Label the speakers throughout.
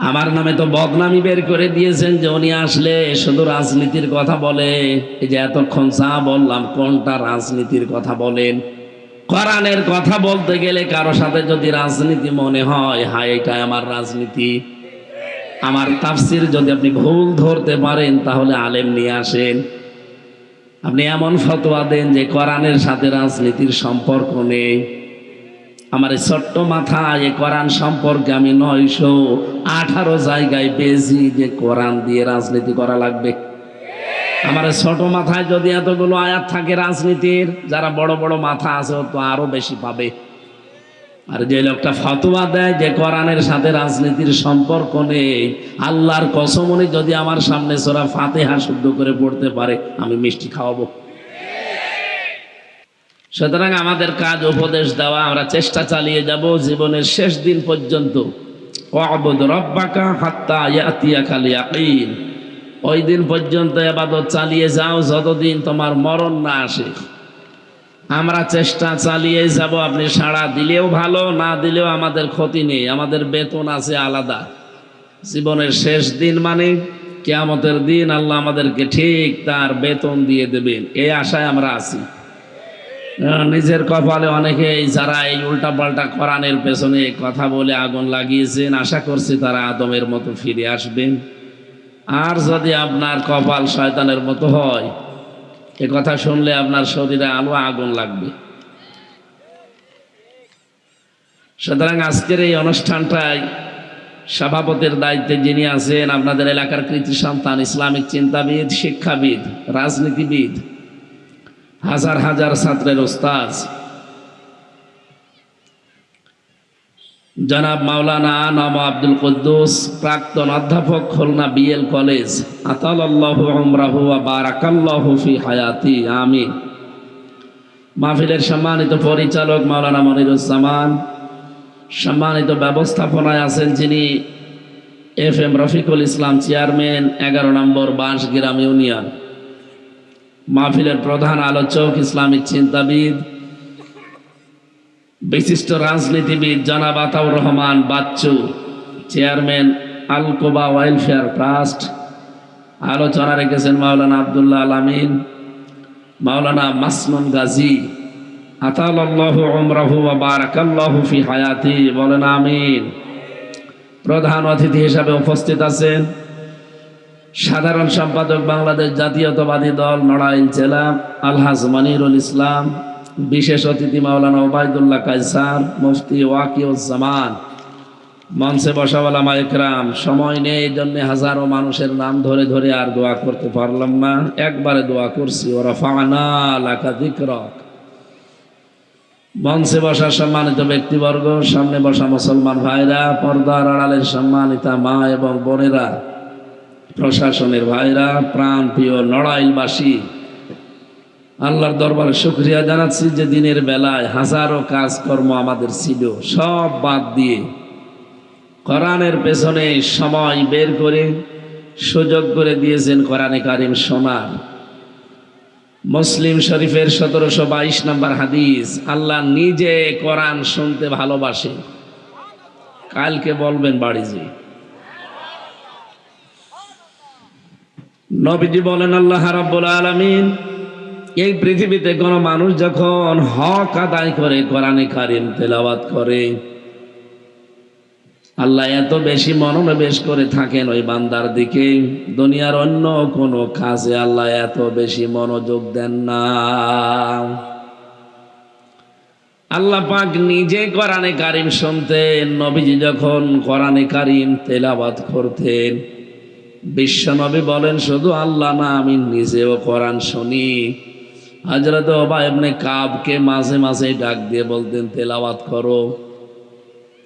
Speaker 1: আমার নামে তো বদনামি বের করে দিয়েছেন যে উনি আসলে শুধু রাজনীতির কথা বলে। এই যে এতক্ষণ যা বললাম, কোনটা রাজনীতির কথা বলেন? কোরআনের কথা বলতে গেলে কারো সাথে যদি রাজনীতি মনে হয়, হায় এটাই আমার রাজনীতি। আমার তাফসির যদি আপনি ভুল ধরতে পারেন তাহলে আলেম নিয়ে আসেন। আপনি এমন ফতোয়া দেন যে কোরআনের সাথে রাজনীতির সম্পর্ক নেই। আমার এই ছোট্ট মাথায় এই কোরআন সম্পর্কে আমি 918 জায়গায় পেয়েছি যে কোরআন দিয়ে রাজনীতি করা লাগবে। আমার এই ছোট মাথায় যদি এতগুলো আয়াত থাকে রাজনীতির, যারা বড় বড় মাথা আছে ও তো আরো বেশি পাবে। আর যে লোকটা ফতোয়া দেয় যে কোরআনের সাথে রাজনীতির সম্পর্ক নেই, আল্লাহর কসম উনি যদি আমার সামনে সূরা ফাতিহা শুদ্ধ করে পড়তে পারে, আমি মিষ্টি খাওয়াবো। সুতরাং আমাদের কাজ উপদেশ দেওয়া, আমরা চেষ্টা চালিয়ে যাব জীবনের শেষ দিন পর্যন্ত। ওয়াবুদ রাব্বাকা হাত্তা ইয়াতিয়াকাল ইয়াকিন, ওই দিন পর্যন্ত ইবাদত চালিয়ে যাও যতদিন তোমার মরণ না আসে। আমরা চেষ্টা চালিয়ে যাব। আপনি সাড়া দিলেও ভালো, না দিলেও আমাদের ক্ষতি নেই, আমাদের বেতন আছে আলাদা। জীবনের শেষ দিন মানে কিয়ামতের দিন আল্লাহ আমাদেরকে ঠিক তার বেতন দিয়ে দেবেন, এই আশায় আমরা আছি। নিজের কপালে অনেকেই যারা এই উল্টাপাল্টা কোরআনের পেছনে কথা বলে আগুন লাগিয়েছেন, আশা করছি তারা আদমের মতো ফিরে আসবেন। আর যদি আপনার কপাল শয়তানের মতো হয়, এ কথা শুনলে আপনার শরীরে আলো আগুন লাগবে। সুতরাং আজকের এই অনুষ্ঠানটায় সভাপতির দায়িত্বে যিনি আছেন, আপনাদের এলাকার কৃতি সন্তান, ইসলামিক চিন্তাবিদ, শিক্ষাবিদ, রাজনীতিবিদ, হাজার হাজার ছাত্রের ওস্তাদ জনাব মাওলানা নওয়াব আব্দুল কুদ্দুস, প্রাক্তন অধ্যাপক, খুলনা বিএল কলেজ, আতালাল্লাহু উমরাহু ওয়া বারাকাল্লাহু ফি হায়াতি, আমিন। মাহফিলের সম্মানিত পরিচালক মাওলানা মনিরুজ্জামান, সম্মানিত ব্যবস্থাপনায় আছেন যিনি FM Rafiqul Islam, chairman 11 number Banshgram union. মাহফিলের প্রধান আলোচক, ইসলামিক চিন্তাবিদ, বিশিষ্ট রাজনীতিবিদ জনাব Ataur Rahman Bachchu, chairman Alkoba welfare trust. আলোচনা রেখেছেন মাওলানা আব্দুল্লাহ আল আমিন, মাওলানা মাসনুন গাজী, আতালাল্লাহু উমরাহু ওয়া বারাকাল্লাহু ফি হায়াতি, বলেন আমিন। প্রধান অতিথি হিসাবে উপস্থিত আছেন সাধারণ সম্পাদক বাংলাদেশ জাতীয়তাবাদী দল নড়াইল জেলা আলহাজ মনিরুল ইসলাম, বিশেষ অতিথি মাওলানা ওবায়দুল্লাহ কায়সার, মুফতি ওয়াকিউজ্জামান, মঞ্চে বসা ওলামা ইকরাম। সময় নেই, এই জন্য হাজারো মানুষের নাম ধরে ধরে আর দোয়া করতে পারলাম না, একবারে দোয়া করছি। ওয়া রাফা'না লাকা যিকরাক। মঞ্চে বসা সম্মানিত ব্যক্তিবর্গ, সামনে বসা মুসলমান ভাইরা, পর্দার আড়ালের সম্মানিতা মা এবং বোনেরা, প্রশাসনের ভাইরা, প্রাণ প্রিয় নড়াইলবাসী, আল্লাহর দরবারে শুকরিয়া জানাচ্ছি যে দিনের বেলায় হাজারো কাজকর্ম আমাদের ছিল, সব বাদ দিয়ে কোরআনের পেছনে সময় বের করে সুযোগ করে দিয়েছেন কোরআনে কারিম শোনার। মুসলিম শরীফের 1722 নম্বর হাদিস, আল্লাহ নিজে কোরআন শুনতে ভালোবাসে। কালকে বলবেন বাড়ি যে নবীজি বলেন, আল্লাহ রাব্বুল আলামিন এই পৃথিবীতে কোনো মানুষ যখন হক আদায় করে কোরআনে কারিম তেলাওয়াত করে, আল্লাহ এত বেশি মনোনিবেশ করে থাকেন ওই বান্দার দিকে, দুনিয়ার অন্য কোনো কাজে আল্লাহ এত বেশি মনোযোগ দেন না। আল্লাহ পাক নিজে কোরআনে কারিম শুনতেন। নবীজি যখন কোরআনে কারিম তেলাওয়াত করতেন, বিশ্ব নবী বলেন শুধু আল্লাহ না, আমি নিজেও কোরআন শুনি। হযরত উবাই ইবনে কাবকে মাঝে মাঝে ডাক দিয়ে বলতেন তেলাওয়াত করো।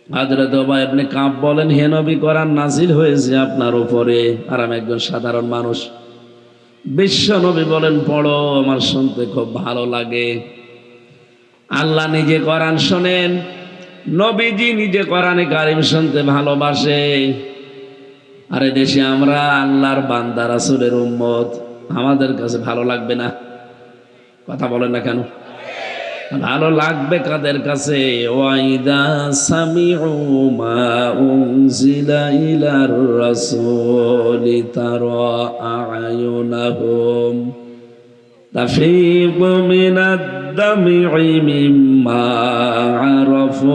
Speaker 1: হযরত উবাই ইবনে কাব বলেন, হে নবী, কোরআন নাজিল হয়েছে আপনার উপরে, আর আমি একজন সাধারণ মানুষ। বিশ্ব নবী বলেন পড়ো, আমার শুনতে খুব ভালো লাগে। আল্লাহ নিজে কোরআন শোনেন, নবীজি নিজে কোরআনে কারিম শুনতে ভালোবাসে। আরে দেশে আমরা আল্লাহর বান্দা রাসূলের উম্মত, আমাদের কাছে ভালো লাগবে না? কথা বলেন না কেন? ভালো লাগবে কাদের কাছে? ওয়াইদা সামিউ মা উনজিলা ইলার রাসূলি তারা আয়ুনাহুম তাফীদু মিনাদ দাম'i মিম্মা আরাফু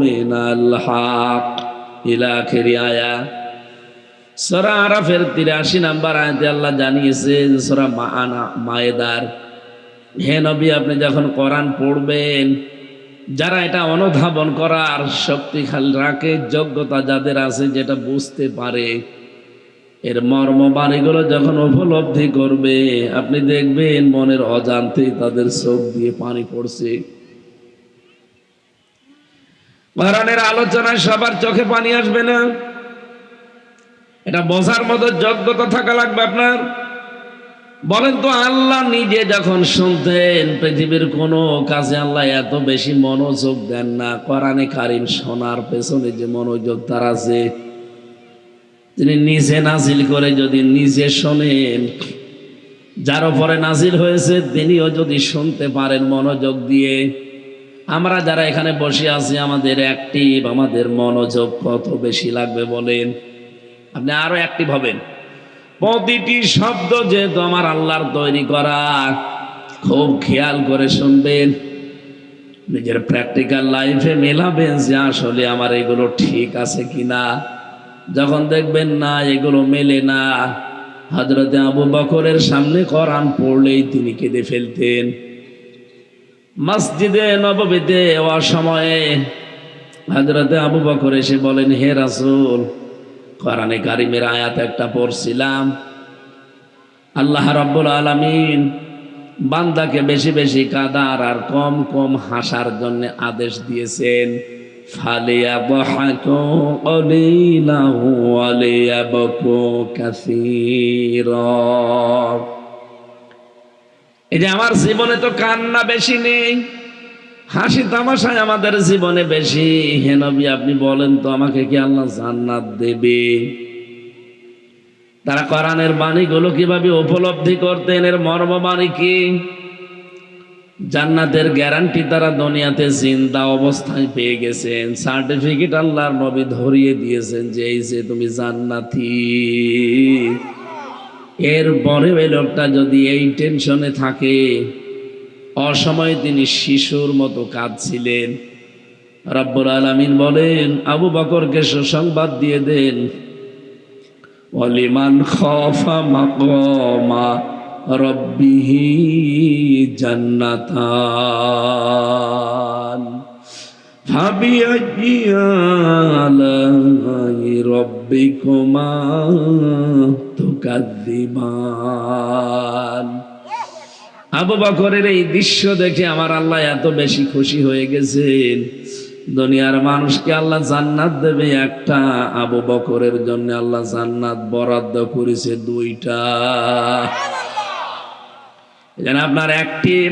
Speaker 1: মিনাল হক ইলা আখির আয়াত। সূরা আরাফের 83 নম্বর আয়াতে আল্লাহ জানিয়েছেন, সূরা মায়েদার, হে নবী আপনি যখন কোরআন পড়বেন, যারা এটা অনুধাবন করার শক্তি রাখে, যোগ্যতা যাদের আছে, যেটা বুঝতে পারে, এর মর্ম বাণীগুলো যখন উপলব্ধি করবে, আপনি দেখবেন মনের অজান্তেই তাদের চোখ দিয়ে পানি পড়ছে। কোরআনের আলোচনায় সবার চোখে পানি আসবে না, এটা বোঝার মতো যোগ্যতা থাকা লাগবে আপনার। বলেন তো, আল্লাহ নিজে যখন শুনতেন, পৃথিবীর কোনো কাজে আল্লাহ এত বেশি মনোযোগ দেন না। কোরআনে কারিম শোনার পেছনে যে মনোযোগ তার আছে, তিনি নিজে নাজিল করে যদি নিজে শোনেন, যার উপরে নাজিল হয়েছে তিনিও যদি শুনতে পারেন মনোযোগ দিয়ে, আমরা যারা এখানে বসে আছি আমাদের অ্যাক্টিভ, আমাদের মনোযোগ কত বেশি লাগবে বলেন? আপনি আরো অ্যাক্টিভ হবেন। প্রতিটি শব্দ যেহেতু আমার আল্লাহর তৈরি করা, খুব খেয়াল করে শুনবেন, নিজের প্র্যাকটিক্যাল লাইফে মেলাবেন যে আসলে আমার এগুলো ঠিক আছে কিনা। যখন দেখবেন না এগুলো মেলে না, হযরতে আবু বকরের সামনে কোরআন পড়লেই তিনি কেঁদে ফেলতেন। মসজিদে নববীতে যাওয়ার সময়ে হযরতে আবু বকর এসে বলেন, হে রাসূল, কোরআনে কারিমের আয়াত একটা পড়ছিলাম, আল্লাহ রাব্বুল আলামিন বান্দাকে বেশি বেশি কাঁদার আর কম কম হাসার জন্য আদেশ দিয়েছেন, ফালিয়াদহাকু কলিলাহু ওয়া লিয়াবকু কাসীরা। এই যে আমার জীবনে তো কান্না বেশি নেই, হাসি তামাশায় আমাদের জীবনে বেশি। হে নবী আপনি বলেন তো, আমাকে কি আল্লাহ জান্নাত দেবে? তারা কোরআনের বাণীগুলো কিভাবে উপলব্ধি করতেন, এর মর্ম বাণী কি? জান্নাতের গ্যারান্টি তারা দুনিয়াতে জিন্দা অবস্থায় পেয়ে গেছেন, সার্টিফিকেট আল্লাহর নবী ধরিয়ে দিয়েছেন যে এই যে তুমি জান্নাতি। এরপরে ওই লোকটা যদি এই টেনশনে থাকে, অসময়ে তিনি শিশুর মতো কাঁদছিলেন, রব্বুল আলামিন বলেন আবু বকরকে সুসংবাদ দিয়ে দেন, ওয়ালিমান খাফা মাকামা রাব্বিহি জান্নাতান ফাবিআইয়ি আলাই রাব্বিকুমা তুকাদ্দিবান। আবু বকরের এই দৃশ্য দেখে আমার আল্লাহ এত বেশি খুশি হয়ে গেছেন, দুনিয়ার মানুষকে আল্লাহ জান্নাত দেবে একটা, আবু বকরের জন্য আল্লাহ জান্নাত বরাদ্দ করেছে 2টা। এজন্য আপনার অ্যাক্টিভ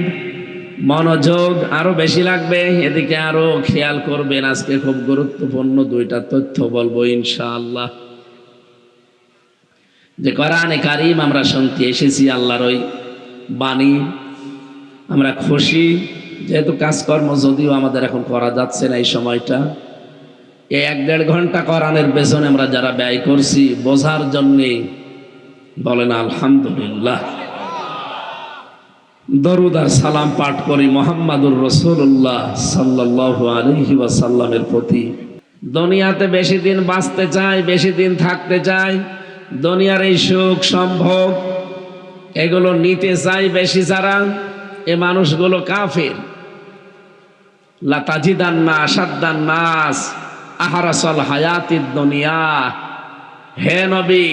Speaker 1: মনোযোগ আরো বেশি লাগবে, এদিকে আরো খেয়াল করবেন। আজকে খুব গুরুত্বপূর্ণ 2টা তথ্য বলবো ইনশাআল্লাহ। যে কোরআনে কারিম আমরা শুনতে এসেছি, আল্লাহর ওই বাণী, আমরা খুশি যেহেতু কাজকর্ম যদিও আমাদের এখন করা যাচ্ছে না এই সময়টা, এই 1-1.5 ঘন্টা কোরআনের পেছনে আমরা যারা ব্যয় করছি বোঝার জন্যে, বলেন আলহামদুলিল্লাহ। দরুদ আর সালাম পাঠ করি মুহাম্মাদুর রাসূলুল্লাহ সাল্লাল্লাহু আলাইহি ওয়াসাল্লামের প্রতি। দুনিয়াতে বেশি দিন বাঁচতে চাই, বেশি দিন থাকতে চাই, দুনিয়ার এই সুখ সম্ভোগ এগুলো নিতে চাই বেশি যারা, এ মানুষগুলো কাফের। লা তাজিদান্না আশাদ্দান নাস আহরাসাল হায়াতিদ দুনিয়া। হে নবী,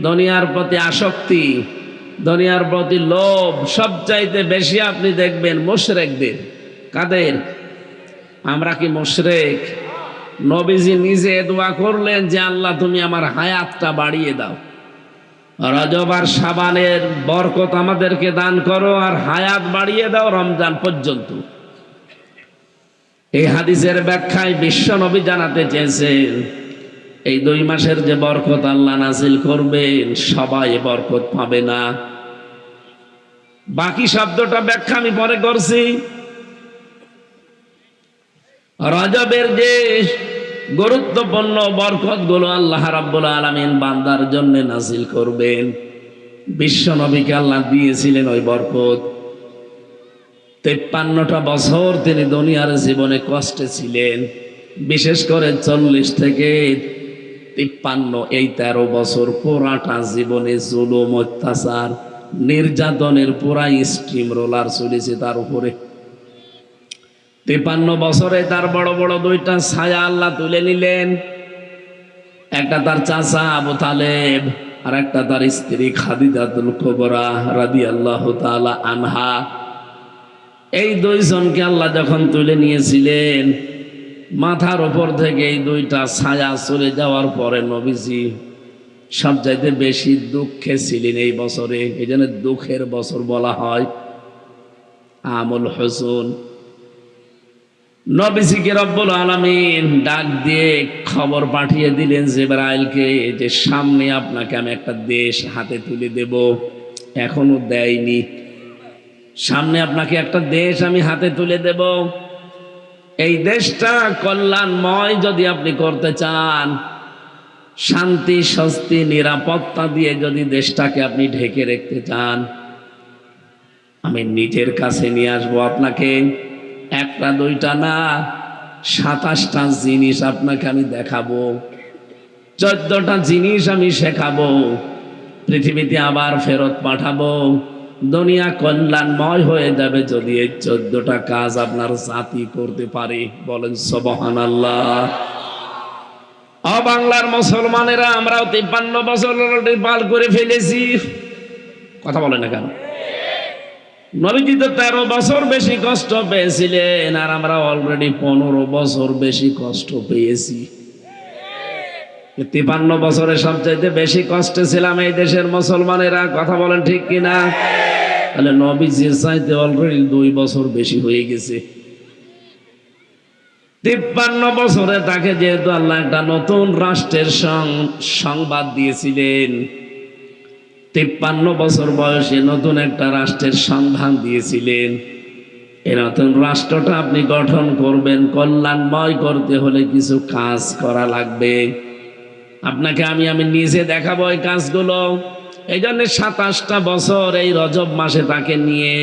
Speaker 1: দুনিয়ার প্রতি আসক্তি, দুনিয়ার প্রতি লোভ সবচাইতে বেশি আপনি দেখবেন মুশরিকদের। কাদের? আমরা কি মুশরিক? নবীজি নিজে দোয়া করলেন যে আল্লাহ তুমি আমার হায়াতটা বাড়িয়ে দাও, রজব আর শাবানের বরকত আমাদেরকে দান করো, আর হায়াত বাড়িয়ে দাও রমজান পর্যন্ত। এই হাদিসের ব্যাখ্যায় বিশ্ব নবী জানাতে চেয়েছেন এই 2 মাসের যে বরকত আল্লাহ নাজিল করবেন, সবাই বরকত পাবে না। বাকি শব্দটা ব্যাখ্যা আমি পরে করছি। রজবের যে গুরুত্বপূর্ণ বরকতগুলো আল্লাহ রাব্বুল আলামিন বান্দার জন্য নাজিল করবেন, বিশ্ব নবীকে আল্লাহ দিয়েছিলেন ওই বরকত। 53টা বছর তিনি দুনিয়ার জীবনে কষ্টে ছিলেন, বিশেষ করে 40 থেকে 53 এই 13 বছর পুরাটা জীবনে জুলুম, অত্যাচার, নির্যাতনের পুরা স্টিম রোলার চলেছে তার উপরে। 53 বছরে তার বড় বড় দুইটা ছায়া আল্লাহ তুলে নিলেন। একটা তার চাচা আবু তালেব, আর একটা তার স্ত্রী খাদিজাতুল কুবরা রাদিয়াল্লাহু তাআলা আনহা। এই দুইজনকে আল্লাহ যখন তুলে নিয়েছিলেন, মাথার উপর থেকে এই দুইটা ছায়া চলে যাওয়ার পরে নবীজি সবচাইতে বেশি দুঃখে ছিলেন এই বছরে। এই জন্য দুঃখের বছর বলা হয়, আমুল হুজুন। নবীজিকে রব্বুল আলামিন ডাক দিয়ে খবর পাঠিয়ে দিলেন জিবরাইলকে যে সামনে আপনাকে আমি একটা দেশ হাতে তুলে দেব। এখনো দেয়নি। সামনে আপনাকে একটা দেশ আমি হাতে তুলে দেব। এই দেশটা কল্যাণময় যদি আপনি করতে চান, শান্তি, স্বস্তি, নিরাপত্তা দিয়ে যদি দেশটাকে আপনি ঢেকে রাখতে চান, আমি নিজের কাছে নিয়ে আসবো আপনাকে। একটা দুইটা না, 27টা জিনিস আপনাকে আমি দেখাবো, 14টা জিনিস আমি শেখাবো, পৃথিবীতে আবার ফেরত পাঠাবো। দুনিয়া কল্যাণময় হয়ে যাবে যদি এই 14টা কাজ আপনার জাতি করতে পারে। বলেন সুবহানাল্লাহ। বাংলার মুসলমানেরা আমরাও 53 বছর পার করে ফেলেছি। কথা বলে না কেন? নবীজি তো 13 বছর বেশি কষ্ট পেয়েছিলেন, আর আমরা অলরেডি 15 বছর বেশি কষ্ট পেয়েছি। 53 বছরে সবচাইতে বেশি কষ্টে ছিলাম এই দেশের মুসলমানেরা। কথা বলেন ঠিক কিনা? তাহলে নবীজির চাইতে অলরেডি 2 বছর বেশি হয়ে গেছে। 53 বছরে তাকে যেহেতু আল্লাহ একটা নতুন রাষ্ট্রের সংবাদ দিয়েছিলেন, 53 বছর বয়সে নতুন একটা রাষ্ট্রের সন্ধান দিয়েছিলেন। এই নতুন রাষ্ট্রটা আপনি গঠন করবেন, কল্যাণময় করতে হলে কিছু কাজ করা লাগবে। আপনাকে আমি নিজে দেখাবো এই কাজগুলো। এই জন্য 27টা বছর এই রজব মাসে তাকে নিয়ে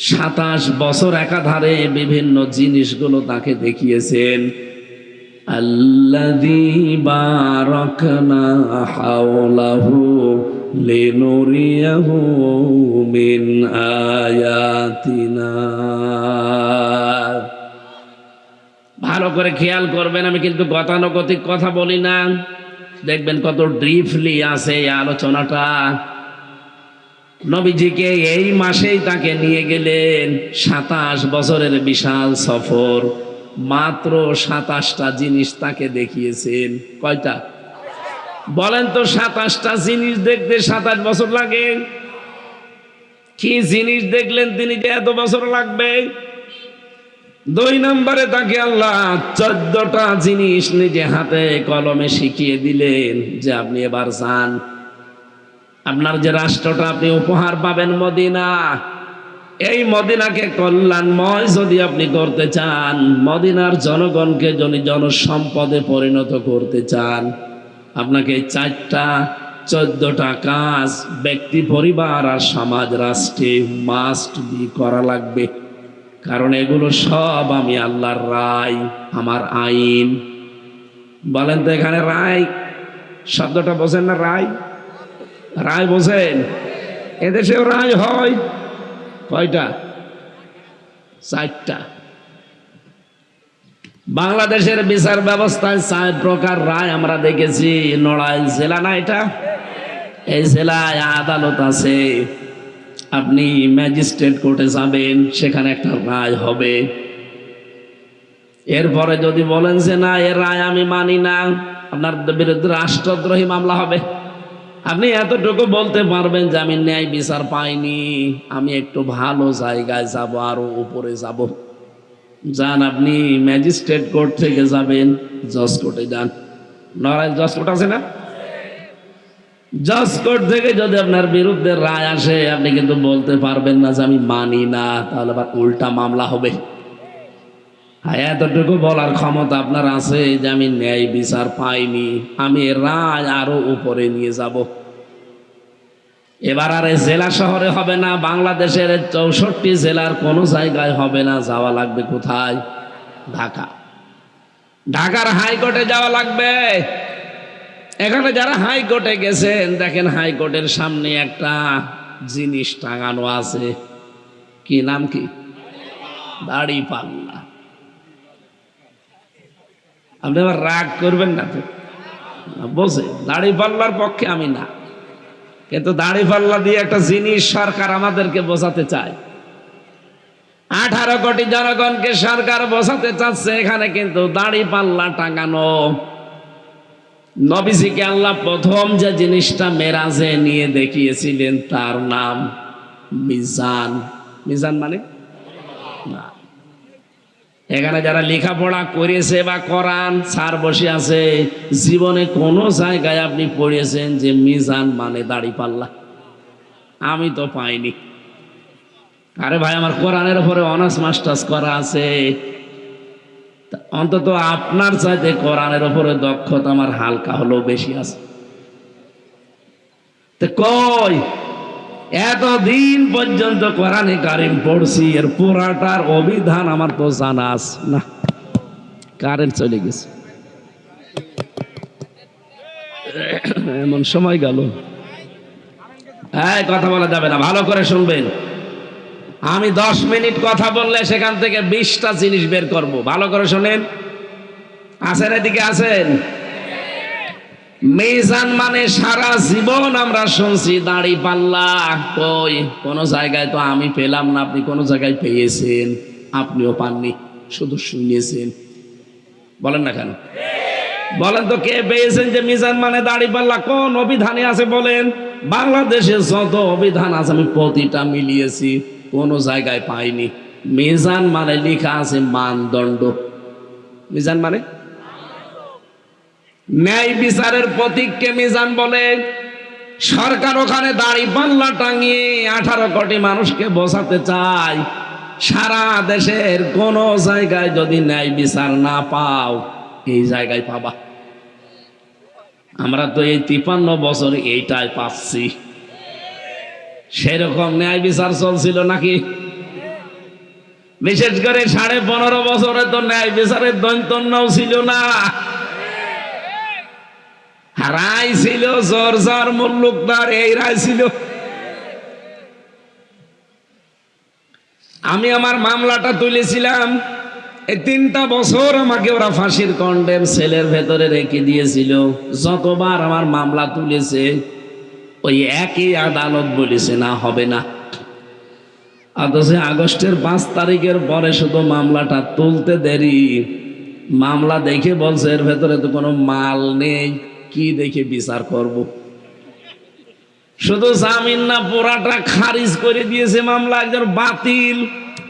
Speaker 1: 27 বছর একাধারে বিভিন্ন জিনিসগুলো তাকে দেখিয়েছেন। আল্লাযী বারাকনা হাওলাহু লিনুরিয়াহু মিন আয়াতিনা। ভালো করে খেয়াল করবেন, আমি কিন্তু গতানুগতিক কথা বলি না। দেখবেন কত ব্রিফলি আছে এই আলোচনাটা। নবীজিকে এই মাসেই তাকে নিয়ে গেলেন, 27 বছরের বিশাল সফর। মাত্র 27টা জিনিস তাকে দেখিয়েছেন। কয়টা বলেন তো? 27টা জিনিস দেখতে 27 বছর লাগে? কি জিনিস দেখলেন তিনি যে এত বছর লাগবে? 2 নম্বরে তাকে আল্লাহ 14টা জিনিস নিজে হাতে কলমে শিখিয়ে দিলেন যে আপনি এবার যান। আপনার যে রাষ্ট্রটা আপনি উপহার পাবেন মদিনা, এই মদিনাকে কল্যাণময় যদি আপনি করতে চান, মদিনার জনগণকে যদি জনসম্পদে পরিণত করতে চান, আপনাকে 14টা কাজ ব্যক্তি, পরিবার আর সমাজ, রাষ্ট্রে মাস্ট বি করা লাগবে। কারণ এগুলো সব আমি আল্লাহর রায়, আমার আইন। বলেন তো এখানে রায় শব্দটা বোঝেন না? রায়, রায় বোঝেন? এদেশেও রায় হয় কয়টা? 4টা। বাংলাদেশের বিচার ব্যবস্থায় 4 প্রকার রায় আমরা দেখেছি। নড়াইল জেলা না এটা? এই জেলায় আদালত আছে। আপনি ম্যাজিস্ট্রেট কোর্টে যাবেন, সেখানে একটা রায় হবে। এরপরে যদি বলেন যে না, এর রায় আমি মানি না, আপনার বিরুদ্ধে রাষ্ট্রদ্রোহী মামলা হবে। আপনি এতটুকু বলতে পারবেন যে আমি ন্যায় বিচার পাইনি, আমি একটু ভালো জায়গায় যাব, আরো উপরে যাব। যান, আপনি ম্যাজিস্ট্রেট কোর্ট থেকে যাবেন জজ কোর্টে যান। নড়াইল জজ কোর্ট আছে না? জজ কোর্ট থেকে যদি আপনার বিরুদ্ধে রায় আসে, আপনি কিন্তু বলতে পারবেন না যে আমি মানি না, তাহলে আবার উল্টা মামলা হবে। হ্যাঁ, এতটুকু বলার ক্ষমতা আপনার আছে যে আমি ন্যায় বিচার পাইনি, আমি রায় আরো উপরে নিয়ে যাব। এবার আর জেলা শহরে হবে না, বাংলাদেশের 64 জেলার কোনো জায়গায় হবে না, যাওয়া লাগবে কোথায়? ঢাকা। ঢাকার হাইকোর্টে যাওয়া লাগবে। এখানে যারা হাইকোর্টে গেছেন দেখেন, হাইকোর্টের সামনে একটা জিনিস টাঙানো আছে, কি নাম? কি? দাড়ি পাল্লা। আপনি আবার রাগ করবেন না তো, বোঝে দাড়ি পাল্লার পক্ষে আমি না, কিন্তু দাড়ি পাল্লা দিয়ে একটা জিনিস সরকার আমাদেরকে বোঝাতে চায়। 18 কোটি জনগণকে সরকার বোঝাতে চাচ্ছে এখানে কিন্তু দাড়ি পাল্লা টাঙানো। নবীজিকে আল্লাহ প্রথম যে জিনিসটা মেরাজে নিয়ে দেখিয়েছিলেন তার নাম মিজান। মিজান মানে না, এখানে যারা লেখাপড়া করেছে বা কোরআন স্যার বসে আছে, জীবনে কোনো জায়গায় আপনি পড়েছেন যে মিজান মানে দাড়ি পাল্লা? আমি তো পাইনি। আরে ভাই, আমার কোরআনের উপরে অনার্স মাস্টার্স করা আছে, অন্তত আপনার চাইতে কোরআনের উপরে দক্ষতা আমার হালকা হলেও বেশি আছে। তো কই এতদিন পর্যন্ত কোরআনে কারিম পড়ছি, এর পুরাটার অভিধান আমার তো জানা আছে না। কারেন্ট চলে গেছে, এমন সময় গেল। কথা বলা যাবে না, ভালো করে শুনবেন। আমি 10 মিনিট কথা বললে সেখান থেকে 20টা জিনিস বের করব, ভালো করে শোনেন। আছেন এদিকে? আছেন? মিজান মানে সারা জীবন আমরা শুনছি দাড়ি পাল্লা, কই কোন জায়গায় তো আমি পেলাম না। আপনি কোন জায়গায় পেয়েছেন? আপনিও পাননি, শুধু শুনিয়েছেন। বলেন না কেন? বলেন তো কে পেয়েছেন যে মিজান মানে দাড়ি পাল্লা? কোন অভিধানে আছে বলেন? বাংলাদেশে যত অভিধান আছে আমি প্রতিটা মিলিয়েছি, কোন জায়গায় পাইনি। মিজান মানে লেখা আছে মানদণ্ড। মিজান মানে ন্যায় বিচারের প্রতীককে মিজান বলে। সরকার ওখানে দাড়ি পাল্লা টাঙিয়ে 18 কোটি মানুষকে বোঝাতে চায়, সারা দেশের কোন জায়গায় যদি ন্যায় বিচার না পাও, এই জায়গায় পাবা। আমরা তো এই 53 বছর এইটাই পাচ্ছি। সেরকম ন্যায় বিচার চলছিল নাকি? বিশেষ করে 15.5 বছরে তো ন্যায় বিচারের দৈন্তন্যও ছিল না। রায় ছিল জর্জার মুল্লুকদার, এই রায় ছিল। আমি আমার মামলাটা তুলেছিলাম, এই 3টা বছর আমাকে ওরা ফাঁসির কন্ডেম সেলের ভেতরে রেখে দিয়েছিল। যতবার আমার মামলা তুলেছে ওই একই আদালত বলেছে না, হবে না। অথচ আগস্টের 5 তারিখের পরে শুধু মামলাটা তুলতে দেরি, মামলা দেখে বলছে এর ভেতরে তো কোনো মাল নেই, কি দেখে বিচার করব। শুধু জামিন না, পুরাটা খারিজ করে দিয়েছে মামলা, একজন বাতিল,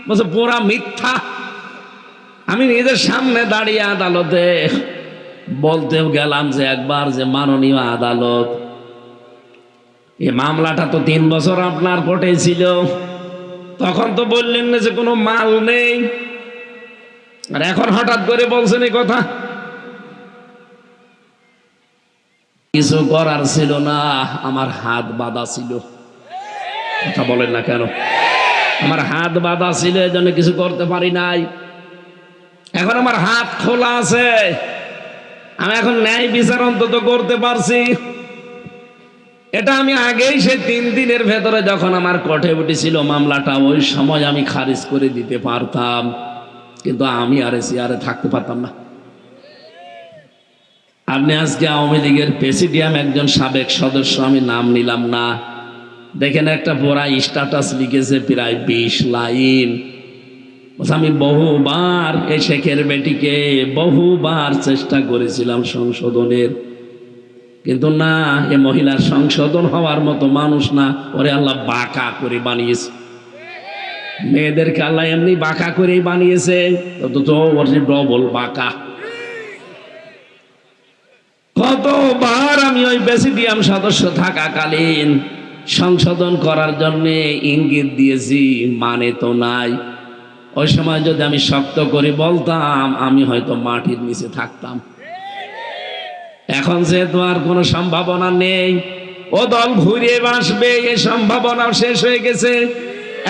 Speaker 1: বলছে পুরা মিথ্যা। আমি নিজের সামনে দাঁড়িয়ে আদালতে বলতেও গেলাম যে একবার যে মাননীয় আদালত, এই মামলাটা তো 3 বছর আপনার কোর্টে ছিল, তখন তো বললেন না যে কোনো মাল নেই, আর এখন হঠাৎ করে বলছেন এই কথা। কিছু করার ছিল না, আমার হাত বাঁধা ছিল। কথা বলেন না কেন? আমার হাত বাঁধা ছিল, এজন্য কিছু করতে পারি নাই। এখন আমার হাত খোলা আছে, আমি এখন ন্যায় বিচার অন্তত করতে পারছি। এটা আমি আগেই সে 3 দিনের ভেতরে যখন আমার কোর্টে উঠেছিল মামলাটা, ওই সময় আমি খারিজ করে দিতে পারতাম, কিন্তু আমি আর চেয়ারে থাকতে পারতাম না। আপনি আজকে আওয়ামী লীগের প্রেসিডিয়াম একজন সাবেক সদস্য, আমি নাম নিলাম না, দেখেন একটা পুরা স্ট্যাটাস লিখেছে প্রায় 20 লাইন। আমি বহুবার এই শেখের বেটিকে বহুবার চেষ্টা করেছিলাম সংশোধনের, কিন্তু না, এ মহিলার সংশোধন হওয়ার মতো মানুষ না, ওরে আল্লাহ বাঁকা করে বানিয়েছে। মেয়েদেরকে আল্লাহ এমনি বাঁকা করেই বানিয়েছে, তো ওর ডবল বাঁকা। কতবার আমি ওই প্রেসিডিয়াম সদস্য থাকাকালীন সংশোধন করার জন্য ইঙ্গিত দিয়েছি, মানে তো নাই। ওই সময় যদি আমি শক্ত করে বলতাম আমি হয়তো মাটির নিচে থাকতাম। এখন যেহেতু আর কোনো সম্ভাবনা নেই, ও দল ঘুরিয়ে আসবে, এই সম্ভাবনা শেষ হয়ে গেছে।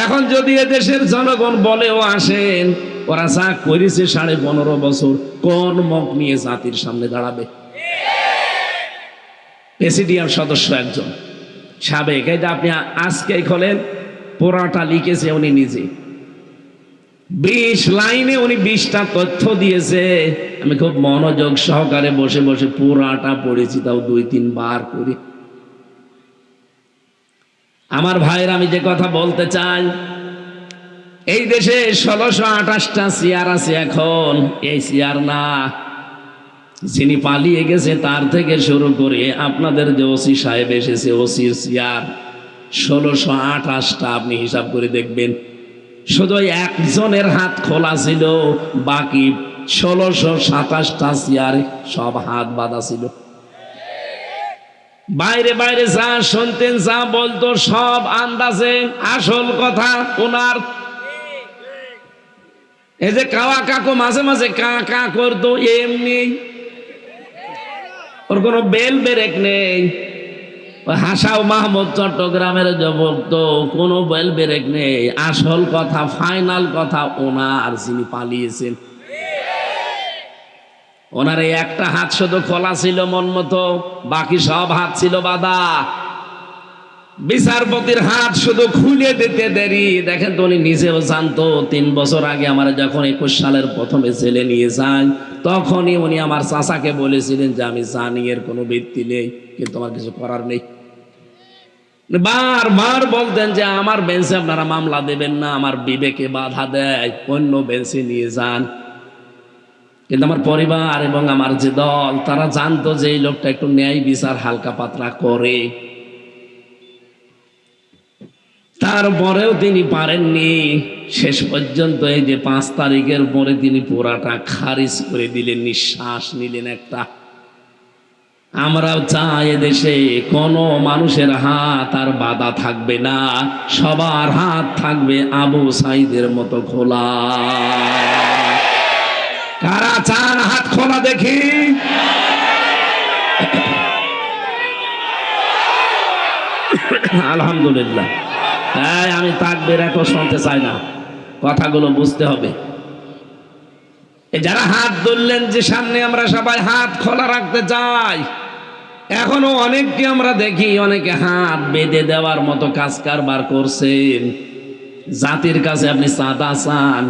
Speaker 1: এখন যদি এদেশের জনগণ বলেও আসেন, ওরা যা করেছে 15.5 বছর, কোন মুখ নিয়ে জাতির সামনে দাঁড়াবে? প্রেসিডিয়াম সদস্য একজন সাবেক, এটা আপনি আজকে খোলেন, পুরাটা লিখেছে উনি নিজে, 20 লাইনে উনি 20টা তথ্য দিয়েছে। আমি খুব মনোযোগ সহকারে বসে বসে পুরাটা পড়েছি, তাও 2-3 বার করে। আমার ভাইয়ের, আমি যে কথা বলতে চাই, এই দেশে 1628টা চেয়ার আছে এখন। এই চেয়ার না, যিনি পালিয়ে গেছে তার থেকে শুরু করে আপনাদের যে ওসি সাহেব এসেছে, ওসির চেয়ার 1628টা আপনি হিসাব করে দেখবেন। শুধু একজনের হাত খোলা ছিল, বাকি 1627টা চেয়ারে সব হাত বাঁধা ছিল। বাইরে বাইরে যা শুনতেন, যা বলতো, সব আন্দাজে, আসল কথা ওনার। এই যে কাওয়া কাকু মাঝে মাঝে কা কা করতো, এমনি, ওর কোনো বেল বেরেক নেই। হাসাও মাহমুদ চট্টগ্রামের যুবক, তো কোনো বেল বেরেক নেই। আসল কথা, ফাইনাল কথা ওনার, যিনি পালিয়েছেন, ওনার এই একটা হাত শুধু খোলা ছিল মন মতো, বাকি সব হাত ছিল বাঁধা। বিচারপতির হাত শুধু খুলে দিতে দেরি। দেখেন তো, উনি নিজেও জানতো। 3 বছর আগে আমার যখন 21 সালের প্রথমে জেলে নিয়ে যান, তখনই উনি আমার চাচাকে বলেছিলেন যে আমি জানি এর কোনো ভিত্তি নেই, কিন্তু আমার কিছু করার নেই। বারবার বলতেন যে আমার বেঞ্চে আপনারা মামলা দেবেন না, আমার বিবেকে বাধা দেয়, অন্য বেঞ্চে নিয়ে যান। কিন্তু আমার পরিবার এবং আমার যে দল, তারা জানতো যে এই লোকটা একটু ন্যায় বিচার হালকা পাতলা করে। তারপরেও তিনি পারেননি। শেষ পর্যন্ত এই যে 5 তারিখের পরে তিনি পুরাটা খারিজ করে দিলেন, নিঃশ্বাস নিলেন একটা। আমরাও চাই এদেশে কোনো মানুষের হাত আর বাধা থাকবে না, সবার হাত থাকবে আবু সাইদের মতো খোলা। কারা চান হাত খোলা দেখি? আলহামদুলিল্লাহ। হ্যাঁ, আমি তাকবীর এত শুনতে চাই না, কথাগুলো বুঝতে হবে। যারা হাত ধরলেন যে সামনে, আমরা সবাই হাত খোলা রাখতে চাই। এখনো অনেককে আমরা দেখি, অনেকে হাত বেঁধে দেওয়ার মতো কাজ কারবার করছেন। জাতির কাছে আপনি চাঁদা চান,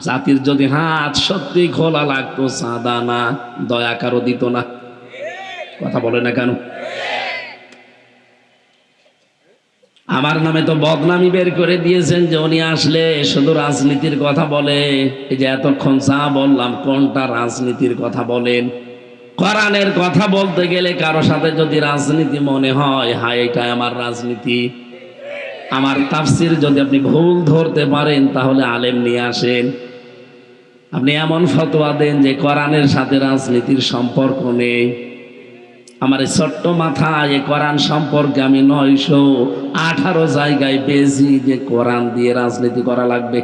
Speaker 1: জাতির যদি হাত সত্যি খোলা লাগতো, চাঁদা না, দয়া কারো দিত না। কথা বলে না কেন? আমার নামে তো বদনামি বের করে দিয়েছেন যে উনি আসলে শুধু রাজনীতির কথা বলে। এই যে এতক্ষণ যা বললাম, কোনটা রাজনীতির কথা বলেন? কোরআনের কথা বলতে গেলে কারো সাথে যদি রাজনীতি মনে হয়, হায় এটা আমার রাজনীতি। আমার তাফসির যদি আপনি ভুল ধরতে পারেন, তাহলে আলেম নিয়ে আসেন। আপনি এমন ফতোয়া দেন যে কোরআনের সাথে রাজনীতির সম্পর্ক নেই। আমার এই ছোট্ট মাথায় এই কোরআন সম্পর্কে আমি 918 জায়গায় পেয়েছি যে কোরআন দিয়ে রাজনীতি করা লাগবে।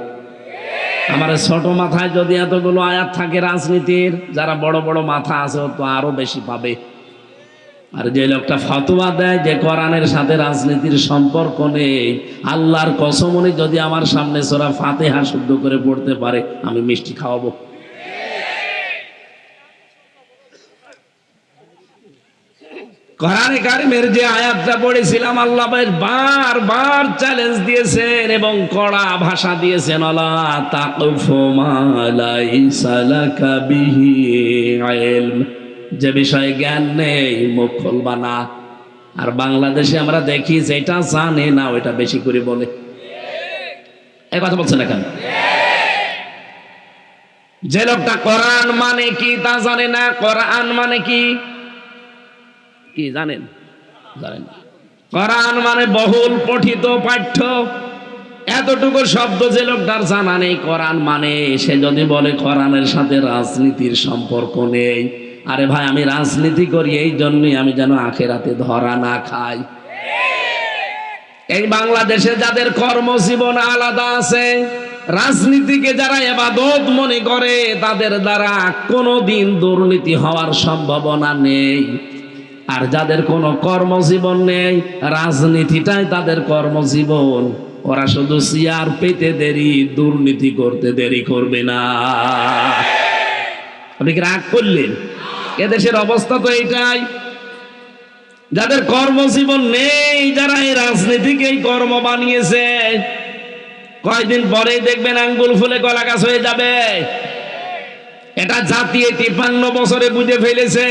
Speaker 1: আমার ছোট মাথায় যদি এতগুলো আয়াত থাকে রাজনীতির, যারা বড় বড় মাথা আছে ও তো আরো বেশি পাবে। আর যে লোকটা ফতোয়া দেয় যে কোরআনের সাথে রাজনীতির সম্পর্ক নেই, আল্লাহর কসম, উনি যদি আমার সামনে সূরা ফাতিহা শুদ্ধ করে পড়তে পারে, আমি মিষ্টি খাওয়াবো। কোরআনে কারিমের যে আয়াতটা পড়েছিলাম, আল্লাহ বারবার চ্যালেঞ্জ দিয়েছেন এবং কড়া ভাষা দিয়েছেন, আলা তাকফু মা লাইসা লাকা বিহি ইলম, যে বিষয়ে জ্ঞান নেই মুখ খুলবা না। আর বাংলাদেশে আমরা দেখি যেটা জানে না ওইটা বেশি করে বলে। এই কথা বলছে না কেন? যে লোকটা কোরআন মানে কি তা জানে না। কোরআন মানে কি কি জানেন? জানেন না। কোরআন মানে বহুল পঠিত পাঠ্য, এতটুকু শব্দ যে লোকটার জানা নেই কোরআন মানে, সে যদি বলে কোরআনের সাথে রাজনীতির সম্পর্ক নেই, আরে ভাই, আমি রাজনীতি করি এই জন্যই আমি যেন আখেরাতে ধরা না খাই। এই বাংলাদেশে যাদের কর্মজীবন আলাদা আছে, রাজনীতিকে যারা ইবাদত মনে করে তাদের দ্বারা কোনোদিন দুর্নীতি হওয়ার সম্ভাবনা নেই। আর যাদের কোনো কর্মজীবন নেই, রাজনীতিটাই তাদের কর্মজীবন, ওরা শুধু চেয়ার পেতে দেরি, দুর্নীতি করতে দেরি করবে না। আপনি কি রাগ করলেন? এদেশের অবস্থা তো এইটাই। যাদের কর্মজীবন নেই, যারা এই রাজনীতিকেই কর্ম বানিয়েছে, কয়দিন পরেই দেখবেন আঙ্গুল ফুলে কলা গাছ হয়ে যাবে। এটা জাতি 53 বছরে বুঝে ফেলেছে।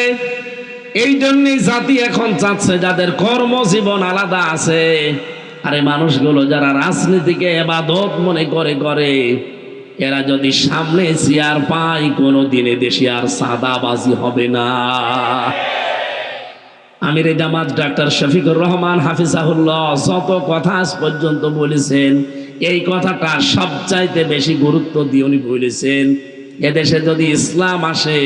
Speaker 1: এই জন্যই জাতি এখন চাচ্ছে যাদের কর্মজীবন আলাদা আছে, আরে মানুষগুলো যারা রাজনীতিকে ইবাদত মনে করে এরা যদি সামনে চেয়ার পায়, কোনোদিনে দেশে আর সাদাবাজি হবে না। আমিরে জামাত ডাক্তার শফিকুর রহমান হাফিজাহুল্লাহ যত কথা আজ পর্যন্ত বলেছেন, এই কথাটা সবচাইতে বেশি গুরুত্ব দিয়ে উনি বলেছেন, এদেশে যদি ইসলাম আসে,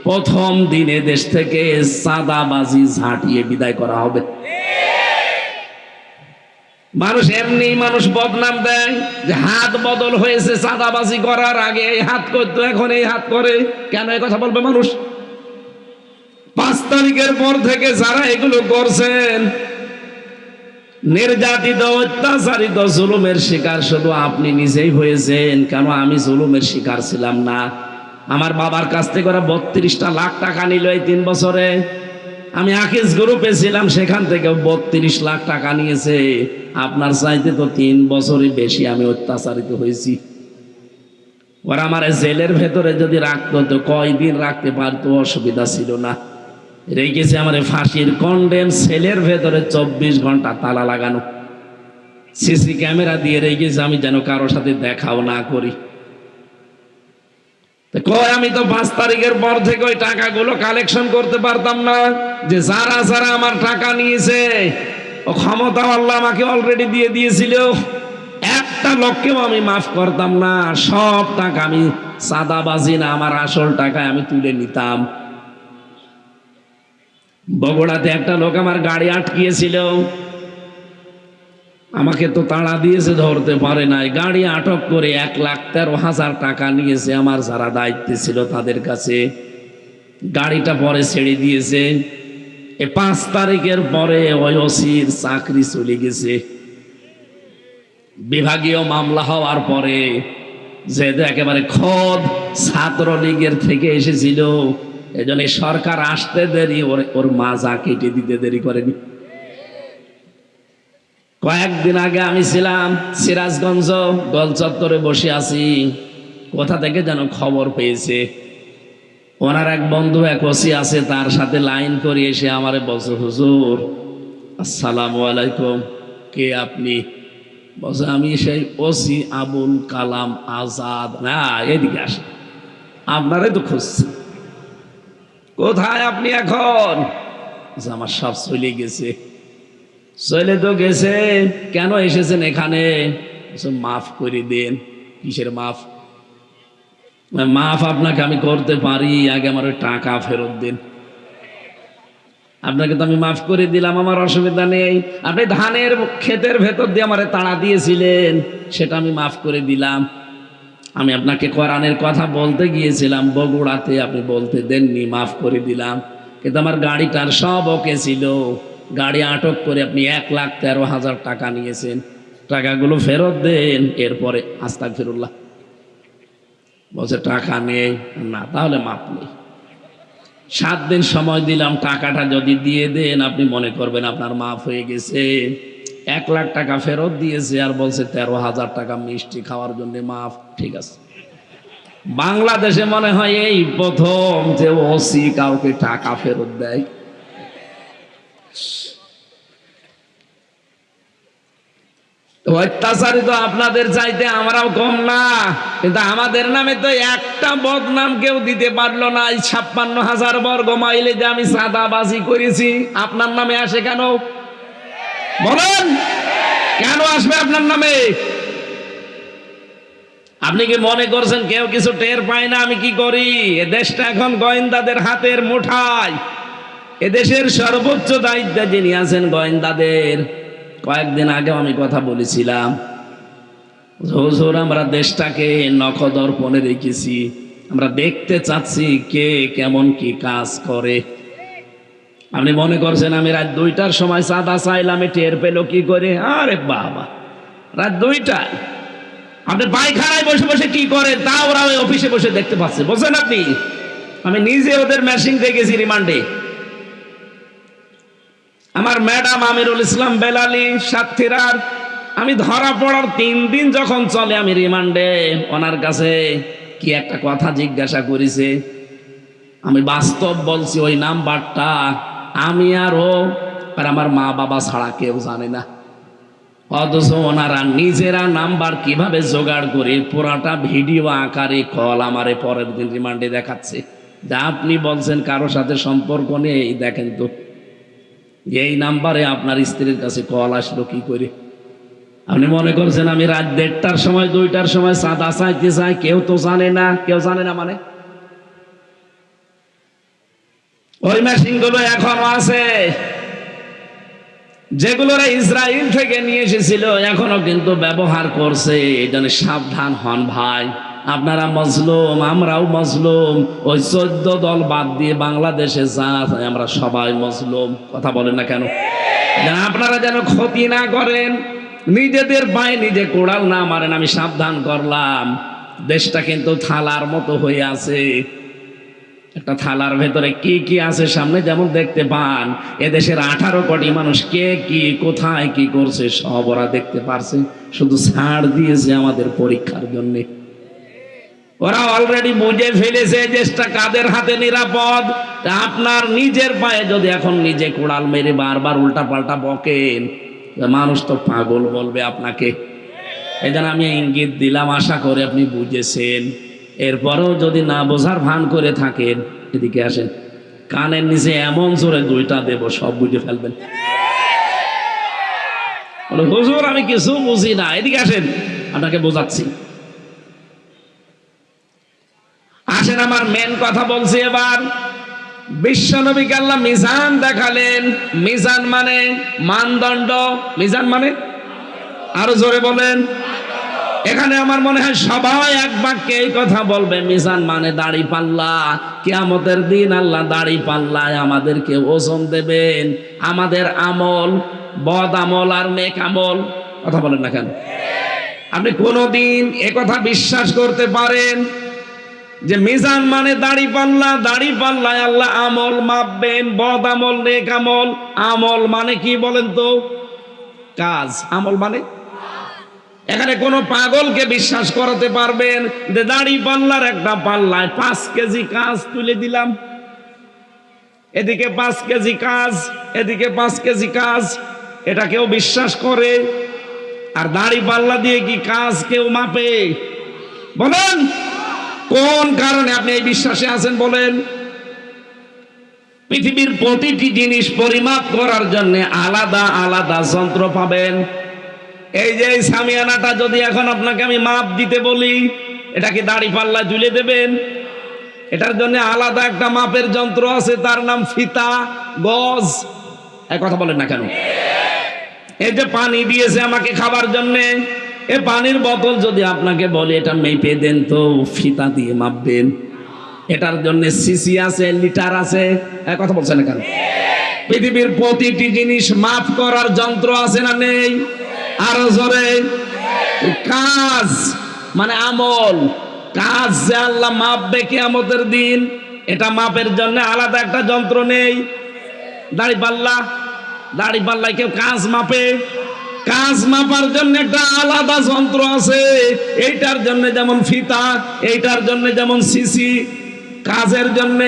Speaker 1: প্রথম দিনে দেশ থেকে সাদাবাজি ঝাঁটিয়ে বিদায় করা হবে। মানুষ এমনি মানুষ বদনাম দেয় যে হাত বদল হয়েছে, সাদাবাজি করার আগে এই হাত করতো, এখন এই হাত করে। কেন এই কথা বলবে মানুষ? 5 তারিখের পর থেকে যারা এগুলো করছেন, নির্যাতিত, অত্যাচারিত, জুলুমের শিকার শুধু আপনি নিজেই হয়েছেন। কেন আমি জুলুমের শিকার ছিলাম না? আমার বাবার কাছ থেকে ওরা 32টা লাখ টাকা নিল এই 3 বছরে। আমি আকিজ গ্রুপে ছিলাম, সেখান থেকে 32 লাখ টাকা নিয়েছে। আপনার চাইতে তো 3 বছরই বেশি আমি অত্যাচারিত হয়েছি। ওরা আমার জেলের ভেতরে যদি রাখতো তো কয়দিন রাখতে পারতো, অসুবিধা ছিল না। রেখেছে আমার ফাঁসির কন্ডেম সেলের ভেতরে 24 ঘন্টা তালা লাগানো, সিসি ক্যামেরা দিয়ে রেখেছে, আমি যেন কারোর সাথে দেখাও না করি। আমি তো 5 তারিখের পর থেকে ওই টাকাগুলো কালেকশন করতে পারতাম না, যে যারা যারা আমার টাকা নিয়েছে ও ক্ষমতা আল্লাহ আমাকে অলরেডি দিয়ে দিয়েছিল। একটা লোককেও আমি মাফ করতাম না, সব টাকা আমি সাদাবাজি না, আমার আসল টাকায় আমি তুলে নিতাম। বগুড়াতে একটা লোক আমার গাড়ি আটকিয়েছিল, আমাকে তো তাড়া দিয়েছে, ধরতে পারে নাই। গাড়ি আটক করে 1,13,000 টাকা নিয়েছে আমার যারা দায়িত্বে ছিল তাদের কাছে। গাড়িটা পরে ছেড়ে দিয়েছে। 5 তারিখের পরে ওই ওসির চাকরি চলে গেছে। বিভাগীয় মামলা হওয়ার পরে, যেহেতু একেবারে খোদ ছাত্রলীগের থেকে এসেছিল, এজন্য সরকার আসতে দেরি, ওর মাজা কেটে দিতে দেরি করেনি। কয়েকদিন আগে আমি ছিলাম সিরাজগঞ্জ গোল চত্বরে বসে আছি, কোথা থেকে যেন খবর পেয়েছে ওনার এক বন্ধু এক ওসি আছে, তার সাথে লাইন করে এসে আমারে বলছে, হুজুর আসসালামু আলাইকুম। কে আপনি? বলছে আমি সেই ওসি আবুল কালাম আজাদ। না, এদিকে আসে, আপনারাই তো খুঁজছি। কোথায় আপনি এখন? আমার সব চলে গেছে। চলে তো গেছে, কেন এসেছেন এখানে? মাফ করে দেন। কিসের মাফ? মাফ আপনাকে আমি করতে পারি, আগে আমার ওই টাকা ফেরত দিন। আপনাকে তো আমি মাফ করে দিলাম, আমার অসুবিধা নেই। আপনি ধানের ক্ষেতের ভেতর দিয়ে আমারে তাড়া দিয়েছিলেন, সেটা আমি মাফ করে দিলাম। আমি আপনাকে কোরআনের কথা বলতে গিয়েছিলাম বগুড়াতে, আপনি বলতে দেননি, মাফ করে দিলাম। কিন্তু আমার গাড়িটার সব ওকে ছিল, গাড়ি আটক করে আপনি 1,13,000 টাকা নিয়েছেন, টাকাগুলো ফেরত দেন। এরপরে আস্তাগফিরুল্লাহ বলছে টাকা নেই। না, তাহলে মাপ নেই। 7 দিন সময় দিলাম, টাকাটা যদি দিয়ে দেন আপনি মনে করবেন আপনার মাফ হয়ে গেছে। 1 লাখ টাকা ফেরত দিয়েছে আর বলছে 13,000 টাকা মিষ্টি খাওয়ার জন্য মাফ। ঠিক আছে, বাংলাদেশে মনে হয় এই প্রথম যে ওসি কাউকে টাকা ফেরত দেয়। অত্যাচারিত আপনাদের চাইতে আমরাও কম না, কিন্তু আমাদের নামে তো একটা বদনাম কেউ দিতে পারলো না। 56,000 বর্গ মাইলে যে আমি সাদাবাজি করেছি, আপনার নামে আসে কেন? বলেন, কেন আসবে আপনার নামে? আপনি কি মনে করছেন কেউ কিছু টের পায় না আমি কি করি? এ দেশটা এখন গোয়েন্দাদের হাতের মুঠায়। এদেশের সর্বোচ্চ দায়িত্বে যিনি আছেন গোয়েন্দাদের। কয়েকদিন আগে আমি কথা বলেছিলাম, হুজুর আমরা দেশটাকে নখদর্পণে রেখেছি, আমরা দেখতে চাচ্ছি কে কেমন কি কাজ করে। আপনি মনে করছেন আমি রাত 2টার সময় চাঁদা চাইলাম, টের পেল কি করে? আরে বাবা, রাত 2টায় আপনি পায়খানায় বসে বসে কি করেন তা ওরা ওই অফিসে বসে দেখতে পাচ্ছে, বুঝছেন আপনি? আমি নিজে ওদের মেশিন দেখেছি রিমান্ডে। আমার ম্যাডাম আমিরুল ইসলাম বেলালি সাতক্ষীরার, আমি ধরা পড়ার 3 দিন যখন চলে আমি রিমান্ডে, ওনার কাছে কি একটা কথা জিজ্ঞাসা করেছে, আমি বাস্তব বলছি ওই নাম্বারটা আমি আর ও আর আমার মা বাবা ছাড়া কেউ জানে না। অথচ ওনারা নিজেরা নাম্বার কিভাবে জোগাড় করে পুরাটা ভিডিও আকারে কল আমারে পরের দিন রিমান্ডে দেখাচ্ছে। যা আপনি বলছেন কারো সাথে সম্পর্ক নেই, দেখেন তো এই নাম্বারে আপনার স্ত্রীর কাছে কল আসলো কি করে? আপনি মনে করছেন আমি রাত 1:30টার সময় 2টার সময় চাঁদা চাইতে চাই? কেউ তো জানে না, কেউ জানে না মানে ওই মেশিনগুলো এখনো আছে, যেগুলোরা ইসরায়েল থেকে নিয়ে এসেছিল এখনো কিন্তু ব্যবহার করছে। এই জন্য সাবধান হন ভাই, আপনারা মজলুম, আমরাও মজলুম। ওই 14 দল বাদ দিয়ে বাংলাদেশে যা আমরা সবাই মজলুম। কথা বলেন না কেন? আপনারা যেন ক্ষতি না করেন, নিজেদের পায়ে নিজে কোড়াল না মারেন। আমি সাবধান করলাম, দেশটা কিন্তু থালার মতো হয়ে আছে। একটা থালার ভেতরে কি কি আছে সামনে যেমন দেখতে পান, এদেশের 18 কোটি মানুষ কে কি কোথায় কি করছে সব ওরা দেখতে পারছে, শুধু ছাড় দিয়েছে আমাদের পরীক্ষার জন্য। ওরা অলরেডি বুঝে ফেলেছে দেশটা কাদের হাতে নিরাপদ। আপনার নিজের পায়ে যদি এখন নিজে কোড়াল মেরে বারবার উল্টা পাল্টা বকেন, মানুষ তো পাগল বলবে আপনাকে। এই জন্য আমি ইঙ্গিত দিলাম, আশা করে আপনি বুঝেছেন। এরপরেও যদি না বোঝার ভান করে থাকেন, এদিকে আসেন, কানের নিচে এমন জোরে 2টা দেব, সব বুঝে ফেলবেন। হুজুর আমি কিছু বুঝি না, এদিকে আসেন, আপনাকে বোঝাচ্ছি। আসেন, আমার মেন কথা বলছি এবার। বিশ্বনবীকে আল্লাহ মিজান দেখালেন। মিজান মানে মানদণ্ড, মিজান মানে আরো জোরে বলেন। এখানে আমার মনে হয় সবাই এক বাক্যে এই কথা বলবে, মিজান মানে দাড়ি পাল্লা। কিয়ামতের দিন আল্লাহ দাড়ি পাল্লায় আমাদেরকে ওজন দেবেন, আমাদের আমল, বদ আমল আর নেক আমল। কথা বলেন না কেন? আপনি কোনদিন একথা বিশ্বাস করতে পারেন যে মিজান মানে দাড়ি পাল্লা, দাড়ি পাল্লায় আল্লাহ আমল মাপবেন, বদ আমল নেক আমল? আমল মানে কি বলেন তো? কাজ। আমল মানে এখানে কোন পাগলকে বিশ্বাস করাতে পারবেন যে দাড়ি পাল্লার একটা পাল্লায় 5 কেজি কাজ তুলে দিলাম, এদিকে 5 কেজি কাজ, এদিকে 5 কেজি কাজ, এটা কেউ বিশ্বাস করে? আর দাড়ি পাল্লা দিয়ে কি কাজ কেউ মাপে? বলেন কোন কারণে আপনি এই বিশ্বাসে আছেন বলেন? পৃথিবীর প্রতিটি জিনিস পরিমাপ করার জন্য আলাদা আলাদা যন্ত্র পাবেন। এই যে সামিয়ানাটা যদি এখন আপনাকে আমি মাপ দিতে বলি, এটা কি দাড়ি পাল্লায় তুলে দেবেন? এটার জন্য আলাদা একটা মাপের যন্ত্র আছে, তার নাম ফিতা, গজ। এক কথা বলেন না কেন? এই যে পানি দিয়েছে আমাকে খাবার জন্য, এ পানির বোতল যদি আপনাকে বলে এটা মেপে দেন তো ফিতা দিয়ে মাপবেন, এটার জন্য সিসি আছে, লিটার আছে। এক কথা বলছেন না কেন? পৃথিবীর প্রতিটি জিনিস মাপ করার যন্ত্র আছে না নেই? আরো জোরে। কাজ মানে আমল, কাজ যে আল্লাহ মাপবে কিয়ামতের দিন, এটা মাপের জন্য আলাদা একটা যন্ত্র নেই? দাড়ি পাল্লা, দাড়ি পাল্লায় কেউ কাজ মাপে? কাজ মাপার জন্য একটা আলাদা যন্ত্র আছে। এইটার জন্য যেমন ফিতা, এইটার জন্য যেমন সিসি। কাজের জন্য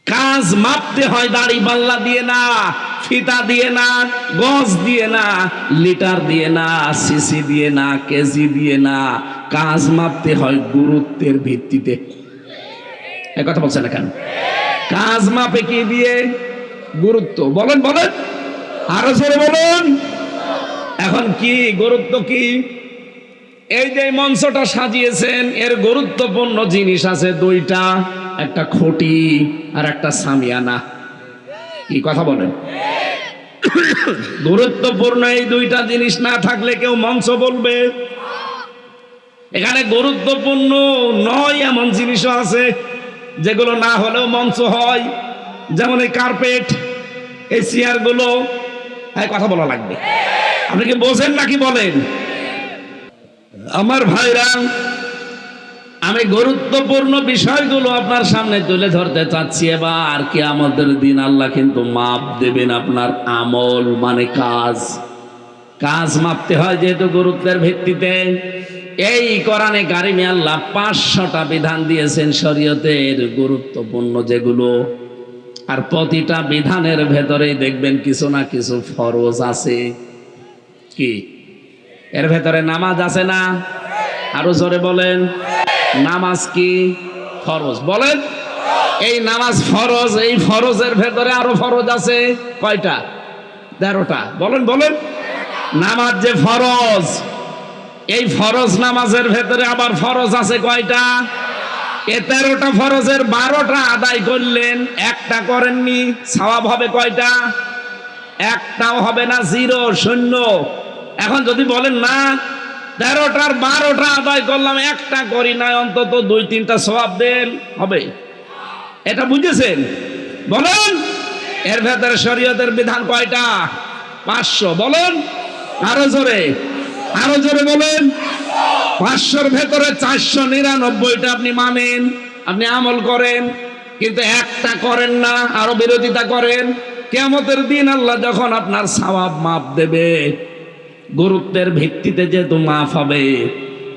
Speaker 1: কাজ মাপতে হয় দাড়ি পাল্লা দিয়ে না, ফিতা দিয়ে না, গজ দিয়ে না, লিটার দিয়ে না, সিসি দিয়ে না, কেজি দিয়ে না। কাজ মাপতে হয় গুরুত্বের ভিত্তিতে। এই কথা বলছেন না কেন? কাজ মাপে কি দিয়ে? গুরুত্ব। বলেন বলেন, আরো জোরে বলুন। এখন কি গুরুত্ব কি? এই যে মঞ্চটা সাজিয়েছেন, এর গুরুত্বপূর্ণ জিনিস আছে 2টা, একটা খুঁটি আর একটা সামিয়ানা। কি কথা বলেন? গুরুত্বপূর্ণ এই দুইটা জিনিস না থাকলে কেউ মঞ্চ বলবে? এখানে গুরুত্বপূর্ণ নয় এমন জিনিসও আছে যেগুলো না হলেও মঞ্চ হয়, যেমন এই কার্পেট, এই চেয়ারগুলো। কথা বলা লাগবে, আপনি কি বোঝেন নাকি বলেন? আমার ভাইরা, আমি গুরুত্বপূর্ণ বিষয়গুলো আপনার সামনে তুলে ধরতে চাচ্ছি। এবার কিয়ামতের দিন আল্লাহ কিন্তু মাপ দেবেন আপনার আমল, মানে কাজ মাপতে হয় যেহেতু গুরুত্বের ভিত্তিতে। এই কোরআনে কারিমে আল্লাহ 500টা বিধান দিয়েছেন শরীয়তের গুরুত্বপূর্ণ যেগুলো, আর প্রতিটা বিধানের ভেতরেই দেখবেন কিছু না কিছু ফরজ আছে। কি এর ভেতরে নামাজ আছে না? আরো জোরে বলেন, নামাজ কি ফরজ? বলেন, এই নামাজ ফরজ, এই ফরজের ভেতরে আরো ফরজ আছে কয়টা? 13টা। বলেন বলেন, নামাজ যে ফরজ, এই ফরজ নামাজের ভেতরে আবার ফরজ আছে কয়টা? এ 13টা ফরজের 12টা আদায় করলেন, একটা করেননি, সওয়াব হবে কয়টা? একটাও হবে না, 0, 0। এখন যদি বলেন না 13টার 12টা আদায় করলাম, একটা করি না, অন্তত 2-3টা সওয়াব দেন, হবে? এটা বুঝেছেন? বলেন, এর ভেতরে শরীয়তের বিধান কয়টা? 500। বলেন আরো জোরে, আরো জোরে বলেন। 500-র ভেতরে 499টা আপনি মানেন, আপনি আমল করেন, কিন্তু একটা করেন না, আরো বিরোধিতা করেন। কিয়ামতের দিন আল্লাহ যখন আপনার সওয়াব মাপ দেবে, গুরুত্বের ভিত্তিতে যেহেতু মাফ হবে,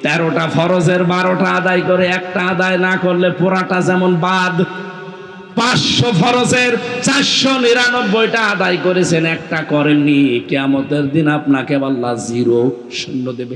Speaker 1: 13টা ফরজের 12টা আদায় করে একটা আদায় না করলে পুরাটা যেমন বাদ। 500 ফরজের 499টা আদায় করেছেন, একটা করেননি, কিয়ামতের দিন আপনাকে আল্লাহ 0, 0 দেবে।